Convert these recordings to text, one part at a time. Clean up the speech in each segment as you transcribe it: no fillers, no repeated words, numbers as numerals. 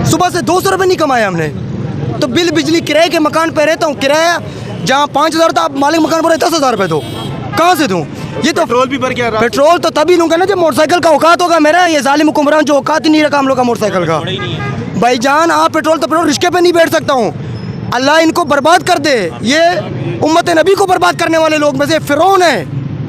सुबह से 200 रुपये नहीं कमाए हमने। तो बिल बिजली किराए के मकान पे रहता हूँ, किराया जहाँ 5,000 था, अब मालिक मकान पर 10,000 रुपये दो, कहाँ से दूँ? ये तो पेट्रोल भी भर के आ रहा है। पेट्रोल तो तभी लूँगा ना जब मोटरसाइकिल का औकात होगा मेरा। ये जालिम हुक्मरान जो औकात ही नहीं रखा हम लोग का मोटरसाइकिल का। भाईजान आप पेट्रोल तो पेट्रोल रिश्के पे नहीं बैठ सकता हूँ। अल्लाह इनको बर्बाद कर दे। ये उम्मत नबी को बर्बाद करने वाले लोग में से फिरौन है।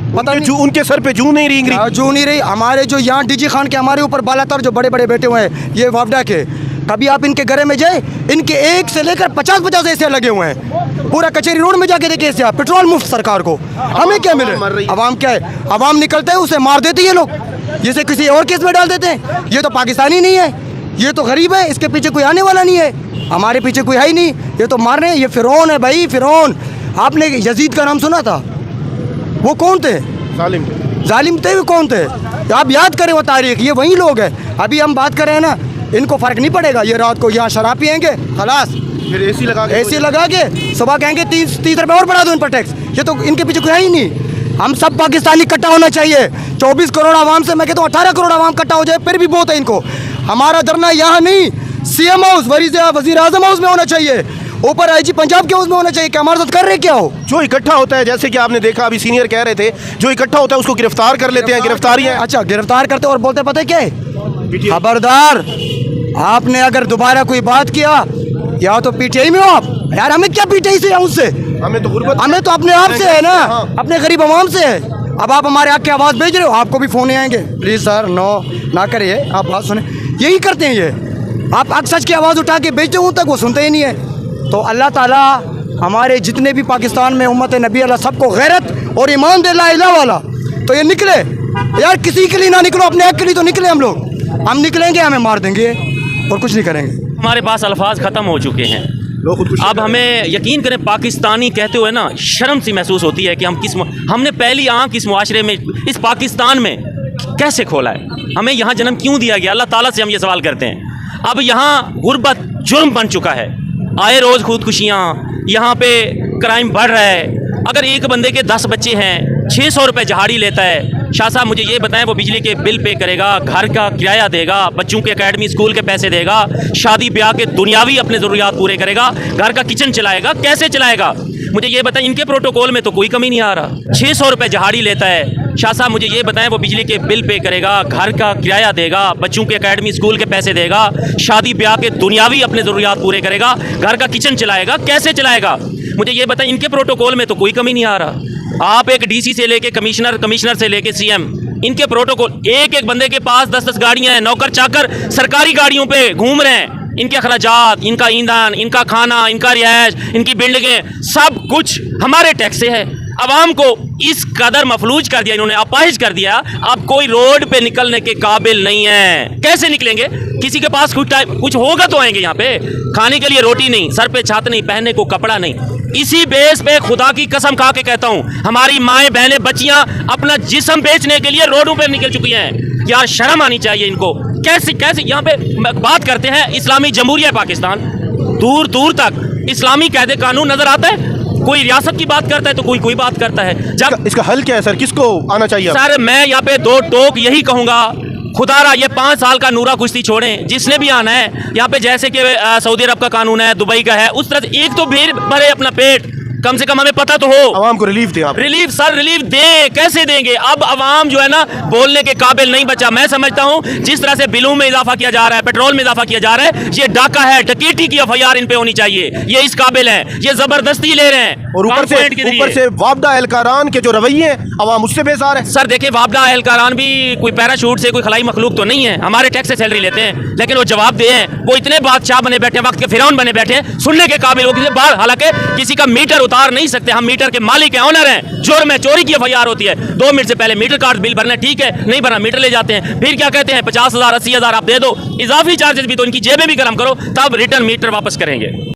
पता नहीं उनके सर पे जू नहीं रही। जू नहीं रही। हमारे जो यहाँ डीजी खान के हमारे ऊपर बालातर जो बड़े बड़े बैठे हुए हैं ये वापडा के, कभी आप इनके घरे में जाए, इनके एक से लेकर 50-50 ऐसे लगे हुए हैं। पूरा कचहरी रोड में जाके देखे ऐसे पेट्रोल मुफ्त सरकार को। हमें क्या मिले? अवाम क्या है? अवाम निकलते हैं उसे मार देते हैं ये लोग, जिसे किसी और केस में डाल देते हैं। ये तो पाकिस्तानी नहीं है, ये तो गरीब है, इसके पीछे कोई आने वाला नहीं है, हमारे पीछे कोई है ही नहीं। ये तो मार रहे हैं। ये फिरौन है भाई, फिरौन। आपने यजीद का नाम सुना था? वो कौन थे? जालिम थे। वो कौन थे? आप याद करें वो तारीख। ये वही लोग हैं। अभी हम बात कर रहे हैं ना, इनको फ़र्क नहीं पड़ेगा। ये रात को यहाँ शराब पियेंगे, खलास, फिर एसी लगा के सुबह कहेंगे 30 रुपये और बढ़ा दो इन पर टैक्स। ये तो इनके पीछे कोई है ही नहीं। हम सब पाकिस्तानी इकट्ठा होना चाहिए। 24 करोड़ आवाम से मैं कहता हूँ 18 करोड़ आवाम इकट्ठा हो जाए फिर भी बहुत है इनको। हमारा धरना यहाँ नहीं, CM हाउस, वज़ीर आज़म हाउस में होना चाहिए, ऊपर IG पंजाब के हाउस में होना चाहिए। क्या हमारे साथ कर रहे क्या हो? जो इकट्ठा होता है, जैसे कि आपने देखा अभी सीनियर कह रहे थे, जो इकट्ठा होता है उसको गिरफ्तार कर लेते हैं। गिरफ्तारी है। अच्छा, गिरफ्तार करते और बोलते पता है क्या है? खबरदार, आपने अगर दोबारा कोई बात किया या तो PTI में हो आप। यार हमें क्या PTI से है? उससे हमें तो अपने आप से है ना, अपने गरीब आवाम से है। अब आप हमारे हक की आवाज़ भेज रहे हो, आपको भी फ़ोन आएंगे। प्लीज़ सर नो ना करिए, आप बात सुने। यही करते हैं ये। आप हक सच की आवाज़ उठा के भेजते हो तक वो सुनते ही नहीं है। तो अल्लाह ताला हमारे जितने भी पाकिस्तान में उम्मत नबी अल्लाह सबको गैरत और ईमान दे ला इलाहा वाला। तो ये निकले यार, किसी के लिए ना निकलो, अपने हक के लिए तो निकले हम लोग। हम निकलेंगे, हमें मार देंगे और कुछ नहीं करेंगे। हमारे पास अल्फाज ख़त्म हो चुके हैं। अब हमें यकीन करें, पाकिस्तानी कहते हुए ना शर्म सी महसूस होती है कि हमने पहली आँख किस मुआशरे में, इस पाकिस्तान में कैसे खोला है। हमें यहाँ जन्म क्यों दिया गया? अल्लाह ताला से हम ये सवाल करते हैं। अब यहाँ गुर्बत जुर्म बन चुका है। आए रोज़ खुदकुशियाँ, यहाँ पे क्राइम बढ़ रहा है। अगर एक बंदे के 10 बच्चे हैं, 600 रुपये जहाड़ी लेता है। शाह साहब मुझे ये बताएं, वो बिजली के बिल पे करेगा, घर का किराया देगा, बच्चों के एकेडमी स्कूल के पैसे देगा, शादी ब्याह के दुनियावी अपने ज़रूरियात पूरे करेगा, घर का किचन चलाएगा, कैसे चलाएगा? मुझे ये बताएं, इनके प्रोटोकॉल में तो कोई कमी नहीं आ रहा। 600 रुपये जहाड़ी लेता है। शाह साहब मुझे ये बताएं, वो बिजली के बिल पे करेगा, घर का किराया देगा, बच्चों के एकेडमी स्कूल के पैसे देगा, शादी ब्याह के दुनियावी अपने ज़रूरियात पूरे करेगा, घर का किचन चलाएगा, कैसे चलाएगा? मुझे ये बताएं, इनके प्रोटोकॉल में तो कोई कमी नहीं आ रहा। आप एक DC से लेके कमिश्नर, कमिश्नर से लेके CM, इनके प्रोटोकॉल, एक एक बंदे के पास 10-10 गाड़ियां हैं, नौकर चाकर सरकारी गाड़ियों पे घूम रहे हैं। इनके अखराजात, इनका ईंधन, इनका खाना, इनका रिहायश, इनकी बिल्डिंगें, सब कुछ हमारे टैक्स से है। अवाम को इस कदर मफलूज कर दिया इन्होंने, अपाहिज कर दिया। अब कोई रोड पे निकलने के काबिल नहीं है। कैसे निकलेंगे? किसी के पास कुछ होगा तो आएंगे यहाँ पे। खाने के लिए रोटी नहीं, सर पे छात नहीं, पहनने को कपड़ा नहीं। इसी बेस पे खुदा की कसम खा के कहता हूँ, हमारी माएँ बहनें बच्चियाँ अपना जिस्म बेचने के लिए रोडों पे निकल चुकी हैं। यार शर्म आनी चाहिए इनको। कैसे यहाँ पे बात करते हैं इस्लामी जमहूरिया पाकिस्तान, दूर दूर तक इस्लामी कायदे कानून नजर आता है। कोई रियासत की बात करता है तो कोई बात करता है। जब इसका हल क्या है सर? किसको आना चाहिए? सर मैं यहाँ पे 2 टोक यही कहूँगा, खुदारा ये 5 साल का नूरा कुश्ती छोड़ें, जिसने भी आना है यहाँ पे। जैसे कि सऊदी अरब का कानून है, दुबई का है, उस तरह एक तो भरे अपना पेट, कम से कम हमें पता तो हो। आवाम को रिलीफ दे आप। रिलीफ सर, रिलीफ दे, कैसे देंगे? अब अवाम जो है ना बोलने के काबिल नहीं बचा। मैं समझता हूँ जिस तरह से बिलों में इजाफा किया जा रहा है, पेट्रोल में इजाफा किया जा रहा है, ये डाका है, डकैती की FIR इन पे होनी चाहिए। ये इस काबिल है, ये जबरदस्ती ले रहे हैं। और ऊपर से वापडा एहलकारान के जो रवैये हैं, अवाम उससे बेजार है। सर देखिए, वापडा एहलकारान भी कोई पैराशूट से, कोई खलाई मखलूक तो नहीं है। हमारे टैक्स से सैलरी लेते हैं, लेकिन वो जवाब दे हैं। वो इतने बादशाह बने बैठे, वक्त के फिरौन बने बैठे, सुनने के काबिल हो किसी बात। हालांकि किसी का मीटर उतार नहीं सकते हम, मीटर के मालिक हैं, ऑनर हैं। जुर्म है, चोरी की FIR होती है। 2 मिनट से पहले मीटर कार्ड बिल भरना, ठीक है, नहीं भरना मीटर ले जाते हैं। फिर क्या कहते हैं, 50,000 80,000 आप दे दो, इजाफी चार्जेस भी तो इनकी जेबें भी गर्म करो, तब रिटर्न मीटर वापस करेंगे।